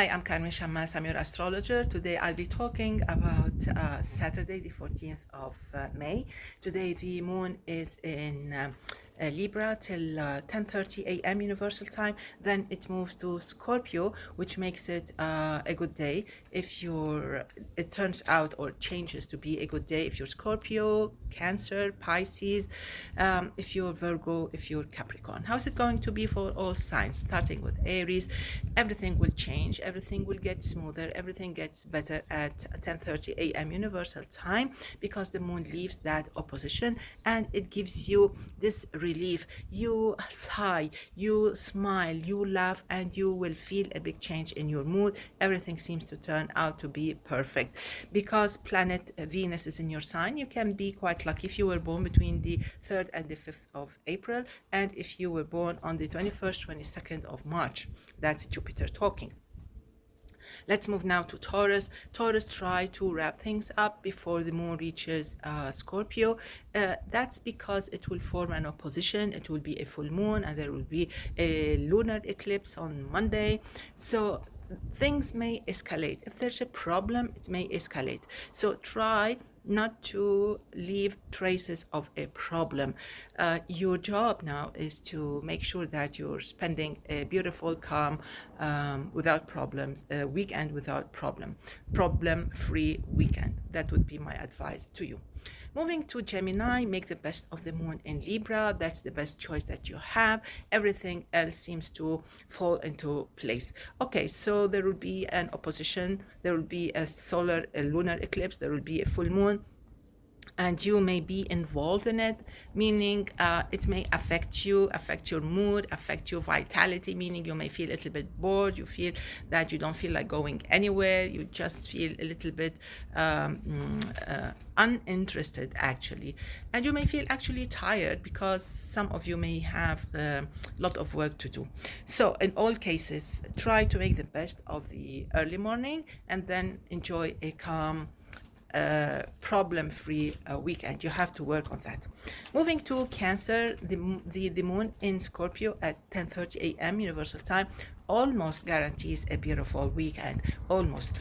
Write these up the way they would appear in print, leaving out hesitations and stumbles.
Hi, I'm Carmen Chammas. I'm your astrologer. Today I'll be talking about Saturday, the 14th of May. Today the moon is in Libra till 10:30 a.m. Universal Time. Then it moves to Scorpio, which makes it a good day. If it turns out or changes to be a good day if you're Scorpio, Cancer, Pisces, if you're Virgo, if you're Capricorn. How's it going to be for all signs? Starting with Aries, everything will change, everything will get smoother, everything gets better at 10:30 a.m. Universal Time because the moon leaves that opposition and it gives you this relief. You sigh, you smile, you laugh, and you will feel a big change in your mood. Everything seems to turn out to be perfect because planet Venus is in your sign. You can be quite lucky if you were born between the 3rd and the 5th of April, and if you were born on the 21st, 22nd of March. That's Jupiter talking. Let's move now to Taurus. Taurus, try to wrap things up before the moon reaches Scorpio. That's because it will form an opposition. It will be a full moon and there will be a lunar eclipse on Monday. So things may escalate. If there's a problem, it may escalate. So try not to leave traces of a problem. Your job now is to make sure that you're spending a beautiful, calm, without problems, weekend without problem-free weekend. That would be my advice to you. Moving to Gemini, make the best of the moon in Libra. That's the best choice that you have. Everything else seems to fall into place. Okay, so there will be an opposition. There will be a lunar eclipse. There will be a full moon, and you may be involved in it, meaning it may affect you, affect your mood, affect your vitality, meaning you may feel a little bit bored, you feel that you don't feel like going anywhere, you just feel a little bit uninterested actually, and you may feel actually tired because some of you may have a lot of work to do. So in all cases, try to make the best of the early morning and then enjoy a calm, problem-free weekend. You have to work on that. Moving to Cancer, the moon in Scorpio at 10:30 a.m. Universal Time almost guarantees a beautiful weekend. Almost.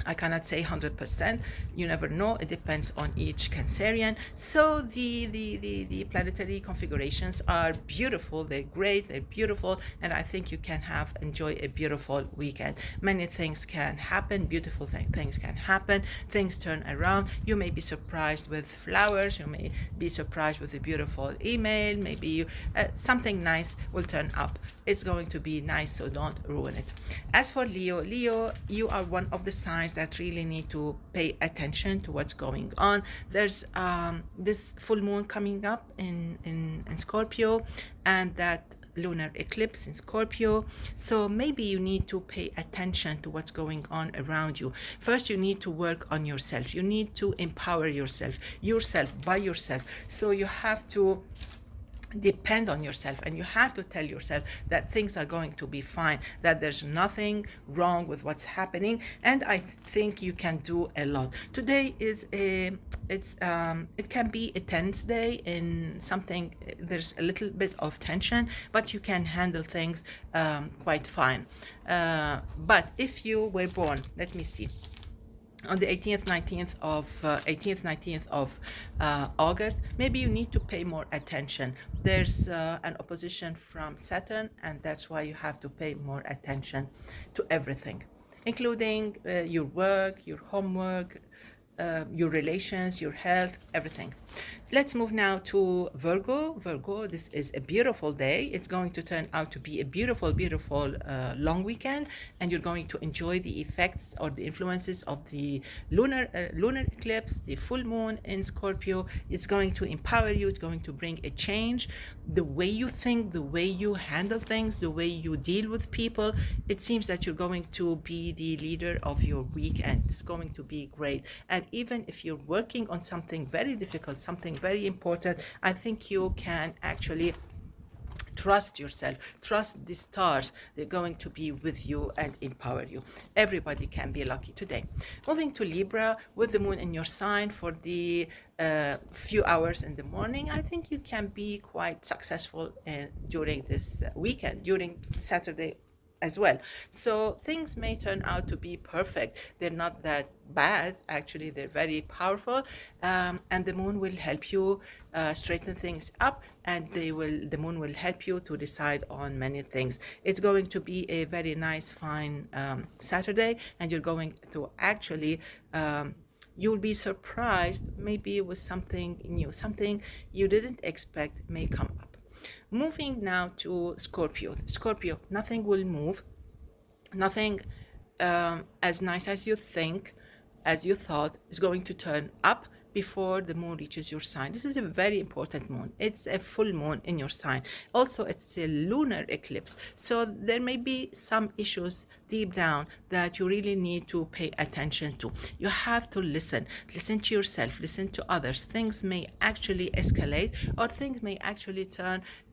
I cannot say 100%. You never know. It depends on each Cancerian. So the planetary configurations are beautiful. They're great. They're beautiful, and I think you can enjoy a beautiful weekend. Many things can happen. Beautiful things can happen. Things turn around. You may be surprised with flowers. You may be surprised with a beautiful email. Maybe something nice will turn up. It's going to be nice, so don't ruin it. As for Leo, you are one of the signs that really need to pay attention to what's going on. There's this full moon coming up in Scorpio, and that lunar eclipse in Scorpio. So maybe you need to pay attention to what's going on around you. First, you need to work on yourself. You need to empower yourself by yourself. So you have to depend on yourself, and you have to tell yourself that things are going to be fine, that there's nothing wrong with what's happening, and I think you can do a lot. Today is it can be a tense day in something. There's a little bit of tension, but you can handle things quite fine. But if you were born, let me see, on the 18th, 19th of August, maybe you need to pay more attention. There's an opposition from Saturn, and that's why you have to pay more attention to everything, including your work, your homework, your relations, your health, everything. Let's move now to Virgo. Virgo, this is a beautiful day. It's going to turn out to be a beautiful, beautiful long weekend, and you're going to enjoy the effects or the influences of the lunar eclipse, the full moon in Scorpio. It's going to empower you. It's going to bring a change. The way you think, the way you handle things, the way you deal with people, it seems that you're going to be the leader of your weekend. It's going to be great. And even if you're working on something very difficult, something very important, I think you can actually trust yourself, trust the stars. They're going to be with you and empower you. Everybody can be lucky today. Moving to Libra, with the moon in your sign for the few hours in the morning, I think you can be quite successful during this weekend, during Saturday as well. So things may turn out to be perfect. They're not that bad. Actually, they're very powerful. And the moon will help you straighten things up, and the moon will help you to decide on many things. It's going to be a very nice, fine Saturday, and you're going to actually you'll be surprised maybe with something new, something you didn't expect may come up. Moving now to Scorpio. Scorpio, nothing will move, nothing as nice as you think, as you thought, is going to turn up before the moon reaches your sign. This is a very important moon. It's a full moon in your sign. Also, it's a lunar eclipse. So there may be some issues deep down that you really need to pay attention to. You have to listen to yourself, listen to others. Things may actually escalate, or things may actually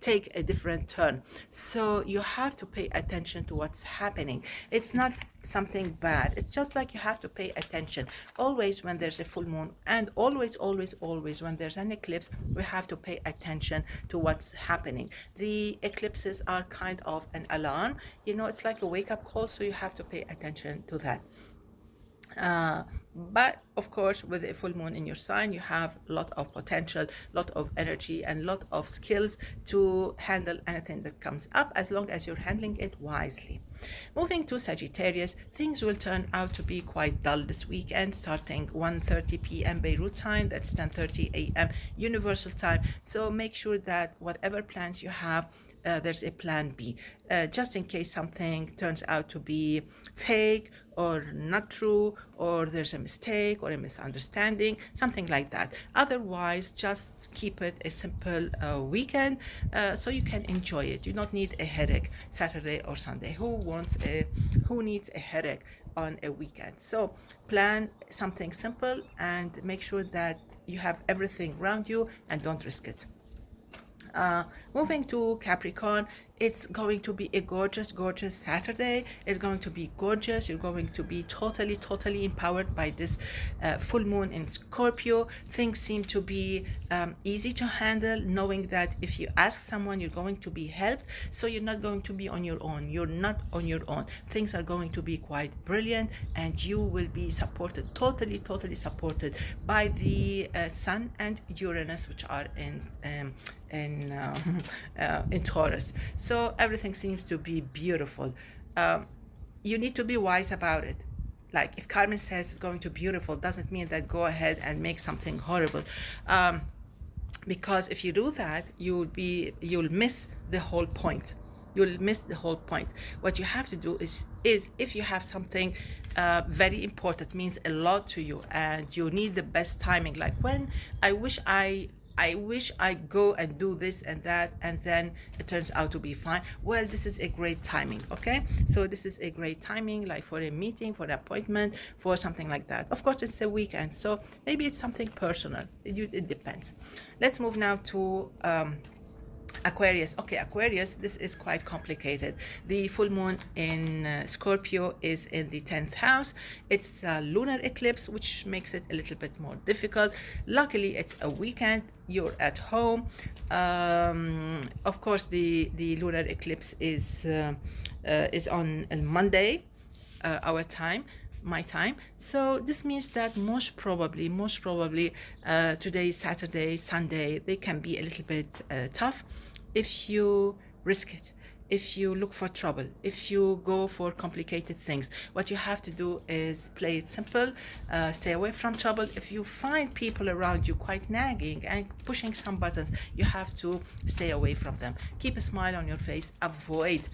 take a different turn. So you have to pay attention to what's happening. It's not something bad. It's just like you have to pay attention always when there's a full moon, and always when there's an eclipse, we have to pay attention to what's happening. The eclipses are kind of an alarm, it's like a wake-up call, so you have to pay attention to that. But of course, with a full moon in your sign, you have a lot of potential, lot of energy, and lot of skills to handle anything that comes up, as long as you're handling it wisely. Moving to Sagittarius, things will turn out to be quite dull this weekend, starting 1:30 p.m. Beirut time, that's 10:30 a.m. Universal time. So make sure that whatever plans you have, there's a plan B, just in case something turns out to be fake or not true, or there's a mistake or a misunderstanding, something like that. Otherwise, just keep it a simple weekend, so you can enjoy it. You don't need a headache Saturday or Sunday. Who needs a headache on a weekend? So plan something simple and make sure that you have everything around you and don't risk it. Moving to Capricorn, it's going to be a gorgeous Saturday. It's going to be gorgeous. You're going to be totally empowered by this full moon in Scorpio. Things seem to be easy to handle, knowing that if you ask someone, you're going to be helped. So you're not going to be on your own. You're not on your own. Things are going to be quite brilliant, and you will be supported, totally supported by the Sun and Uranus, which are in Taurus. So everything seems to be beautiful. You need to be wise about it. Like if Carmen says it's going to be beautiful, doesn't mean that go ahead and make something horrible. Because if you do that, you'll miss the whole point. You'll miss the whole point. What you have to do is if you have something very important, means a lot to you, and you need the best timing, like when I wish I go and do this and that, and then it turns out to be fine. Well, this is a great timing, okay? So this is a great timing, like for a meeting, for an appointment, for something like that. Of course, it's a weekend, so maybe it's something personal. It depends. Let's move now to Aquarius. Okay, Aquarius, this is quite complicated. The full moon in Scorpio is in the 10th house. It's a lunar eclipse, which makes it a little bit more difficult. Luckily, it's a weekend. You're at home. Of course, the lunar eclipse is on Monday, our time. My time. So this means that most probably today, Saturday, Sunday, they can be a little bit tough if you risk it, if you look for trouble, if you go for complicated things. What you have to do is play it simple, stay away from trouble. If you find people around you quite nagging and pushing some buttons, you have to stay away from them. Keep a smile on your face. Avoid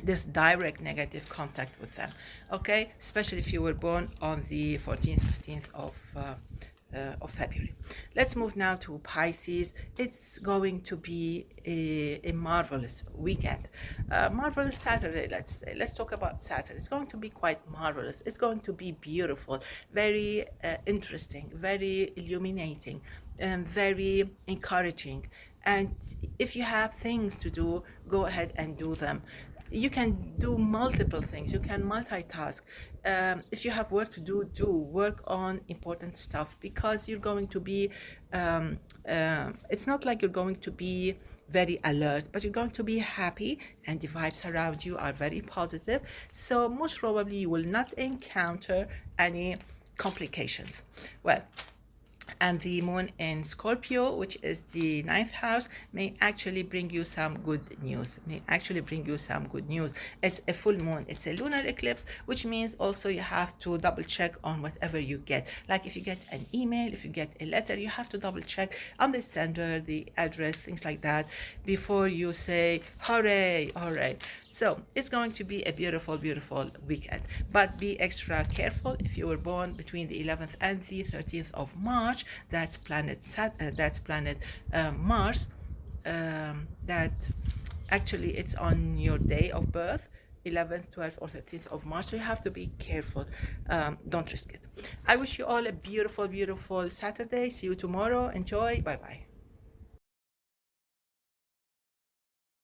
this direct negative contact with them, okay? Especially if you were born on the 14th, 15th of February. Let's move now to Pisces. It's going to be a marvelous weekend, marvelous Saturday. Let's talk about Saturday. It's going to be quite marvelous. It's going to be beautiful, very interesting, very illuminating, and very encouraging. And if you have things to do, go ahead and do them. You can do multiple things. You can multitask. If you have work to do work on important stuff, because you're going to be it's not like you're going to be very alert, but you're going to be happy, and the vibes around you are very positive. So most probably you will not encounter any complications. Well, and the moon in Scorpio, which is the ninth house, may actually bring you some good news. It's a full moon, it's a lunar eclipse, which means also you have to double check on whatever you get. Like if you get an email, if you get a letter, you have to double check on the sender, the address, things like that, before you say hooray, hooray. So it's going to be a beautiful, beautiful weekend. But be extra careful if you were born between the 11th and the 13th of March. That's planet Mars. That actually it's on your day of birth, 11th, 12th, or 13th of March. So you have to be careful. Don't risk it. I wish you all a beautiful, beautiful Saturday. See you tomorrow. Enjoy. Bye bye.